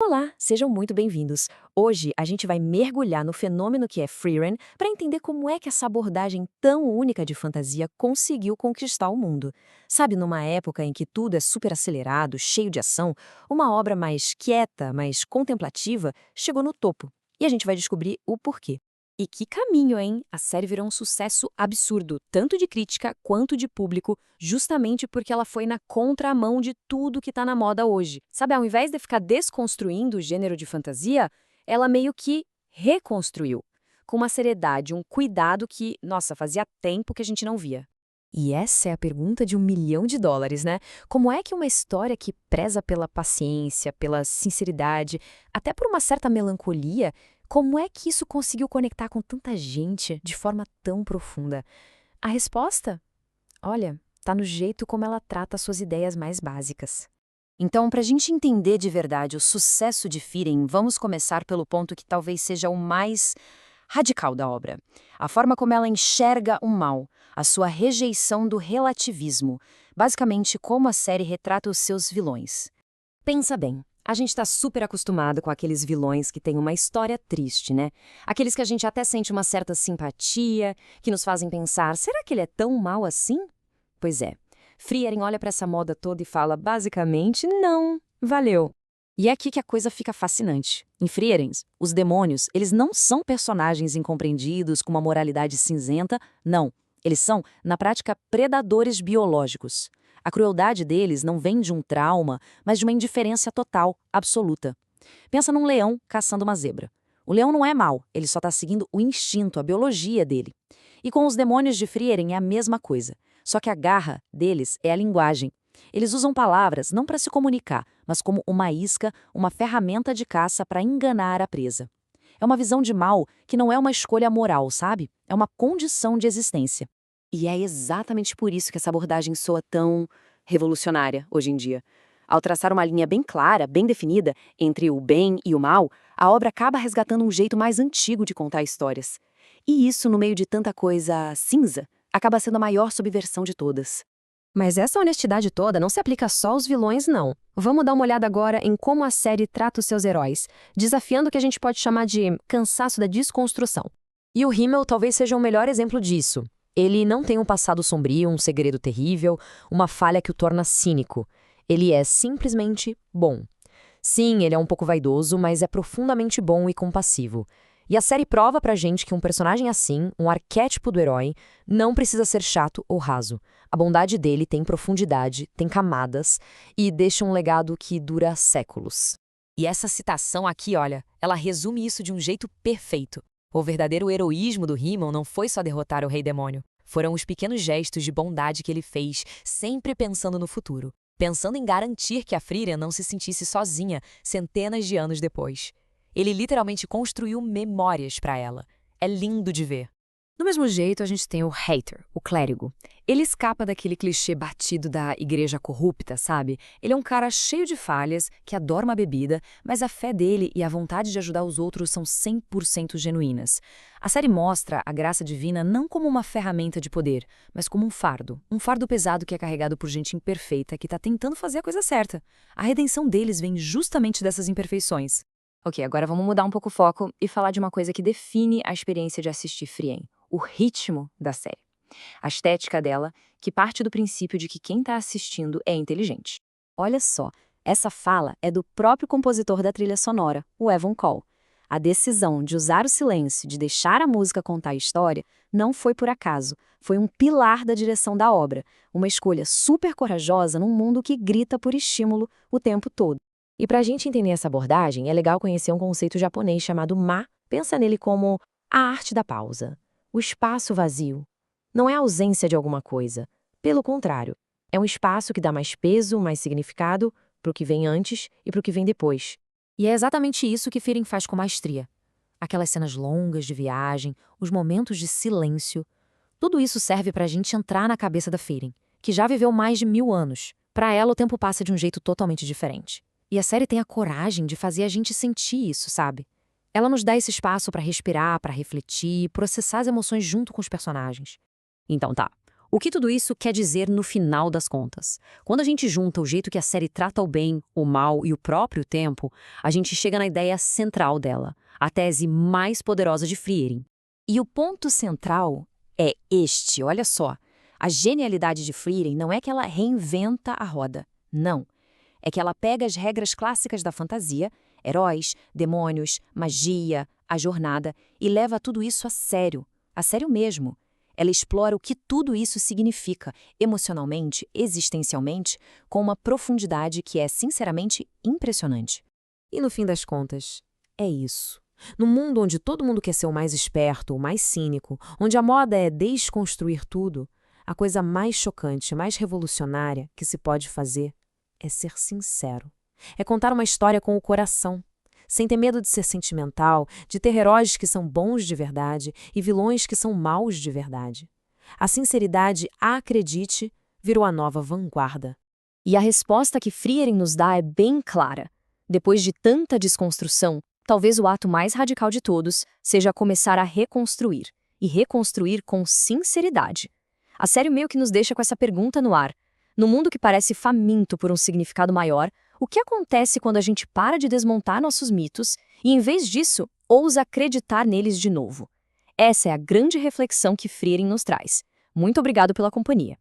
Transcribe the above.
Olá, sejam muito bem-vindos. Hoje a gente vai mergulhar no fenômeno que é Frieren para entender como é que essa abordagem tão única de fantasia conseguiu conquistar o mundo. Sabe, numa época em que tudo é super acelerado, cheio de ação, uma obra mais quieta, mais contemplativa, chegou no topo. E a gente vai descobrir o porquê. E que caminho, hein? A série virou um sucesso absurdo, tanto de crítica quanto de público, justamente porque ela foi na contramão de tudo que tá na moda hoje. Sabe, ao invés de ficar desconstruindo o gênero de fantasia, ela meio que reconstruiu, com uma seriedade, um cuidado que, nossa, fazia tempo que a gente não via. E essa é a pergunta de US$ 1 milhão, né? Como é que uma história que preza pela paciência, pela sinceridade, até por uma certa melancolia, como é que isso conseguiu conectar com tanta gente de forma tão profunda? A resposta? Olha, tá no jeito como ela trata suas ideias mais básicas. Então, para a gente entender de verdade o sucesso de Frieren, vamos começar pelo ponto que talvez seja o mais radical da obra. A forma como ela enxerga o mal, a sua rejeição do relativismo, basicamente como a série retrata os seus vilões. Pensa bem, a gente está super acostumado com aqueles vilões que têm uma história triste, né? Aqueles que a gente até sente uma certa simpatia, que nos fazem pensar, será que ele é tão mal assim? Pois é, Frieren olha para essa moda toda e fala, basicamente, não, valeu. E é aqui que a coisa fica fascinante. Em Frieren, os demônios, eles não são personagens incompreendidos com uma moralidade cinzenta, não. Eles são, na prática, predadores biológicos. A crueldade deles não vem de um trauma, mas de uma indiferença total, absoluta. Pensa num leão caçando uma zebra. O leão não é mau, ele só está seguindo o instinto, a biologia dele. E com os demônios de Frieren é a mesma coisa. Só que a garra deles é a linguagem. Eles usam palavras não para se comunicar, mas como uma isca, uma ferramenta de caça para enganar a presa. É uma visão de mal que não é uma escolha moral, sabe? É uma condição de existência. E é exatamente por isso que essa abordagem soa tão revolucionária hoje em dia. Ao traçar uma linha bem clara, bem definida, entre o bem e o mal, a obra acaba resgatando um jeito mais antigo de contar histórias. E isso, no meio de tanta coisa cinza, acaba sendo a maior subversão de todas. Mas essa honestidade toda não se aplica só aos vilões, não. Vamos dar uma olhada agora em como a série trata os seus heróis, desafiando o que a gente pode chamar de cansaço da desconstrução. E o Himmel talvez seja o melhor exemplo disso. Ele não tem um passado sombrio, um segredo terrível, uma falha que o torna cínico. Ele é simplesmente bom. Sim, ele é um pouco vaidoso, mas é profundamente bom e compassivo. E a série prova pra gente que um personagem assim, um arquétipo do herói, não precisa ser chato ou raso. A bondade dele tem profundidade, tem camadas e deixa um legado que dura séculos. E essa citação aqui, olha, ela resume isso de um jeito perfeito. O verdadeiro heroísmo do Himmel não foi só derrotar o Rei Demônio. Foram os pequenos gestos de bondade que ele fez, sempre pensando no futuro. Pensando em garantir que a Frieren não se sentisse sozinha centenas de anos depois. Ele literalmente construiu memórias para ela. É lindo de ver. Do mesmo jeito, a gente tem o hater, o clérigo. Ele escapa daquele clichê batido da igreja corrupta, sabe? Ele é um cara cheio de falhas, que adora uma bebida, mas a fé dele e a vontade de ajudar os outros são 100% genuínas. A série mostra a graça divina não como uma ferramenta de poder, mas como um fardo pesado que é carregado por gente imperfeita que está tentando fazer a coisa certa. A redenção deles vem justamente dessas imperfeições. Ok, agora vamos mudar um pouco o foco e falar de uma coisa que define a experiência de assistir Frieren, o ritmo da série. A estética dela, que parte do princípio de que quem está assistindo é inteligente. Olha só, essa fala é do próprio compositor da trilha sonora, o Evan Cole. A decisão de usar o silêncio, de deixar a música contar a história, não foi por acaso, foi um pilar da direção da obra, uma escolha super corajosa num mundo que grita por estímulo o tempo todo. E para a gente entender essa abordagem, é legal conhecer um conceito japonês chamado Ma. Pensa nele como a arte da pausa, o espaço vazio. Não é a ausência de alguma coisa. Pelo contrário, é um espaço que dá mais peso, mais significado para o que vem antes e para o que vem depois. E é exatamente isso que Frieren faz com maestria. Aquelas cenas longas de viagem, os momentos de silêncio. Tudo isso serve para a gente entrar na cabeça da Frieren, que já viveu mais de 1000 anos. Para ela, o tempo passa de um jeito totalmente diferente. E a série tem a coragem de fazer a gente sentir isso, sabe? Ela nos dá esse espaço para respirar, para refletir, processar as emoções junto com os personagens. Então tá, O que tudo isso quer dizer no final das contas? Quando a gente junta o jeito que a série trata o bem, o mal e o próprio tempo, a gente chega na ideia central dela, a tese mais poderosa de Frieren. E o ponto central é este, olha só. A genialidade de Frieren não é que ela reinventa a roda, não. É que ela pega as regras clássicas da fantasia, heróis, demônios, magia, a jornada, e leva tudo isso a sério mesmo. Ela explora o que tudo isso significa, emocionalmente, existencialmente, com uma profundidade que é, sinceramente, impressionante. E no fim das contas, é isso. No mundo onde todo mundo quer ser o mais esperto, o mais cínico, onde a moda é desconstruir tudo, a coisa mais chocante, mais revolucionária que se pode fazer é ser sincero. É contar uma história com o coração, sem ter medo de ser sentimental, de ter heróis que são bons de verdade e vilões que são maus de verdade. A sinceridade, acredite, virou a nova vanguarda. E a resposta que Frieren nos dá é bem clara. Depois de tanta desconstrução, talvez o ato mais radical de todos seja começar a reconstruir, e reconstruir com sinceridade. A série meio que nos deixa com essa pergunta no ar. No mundo que parece faminto por um significado maior, o que acontece quando a gente para de desmontar nossos mitos e, em vez disso, ousa acreditar neles de novo? Essa é a grande reflexão que Frieren nos traz. Muito obrigado pela companhia.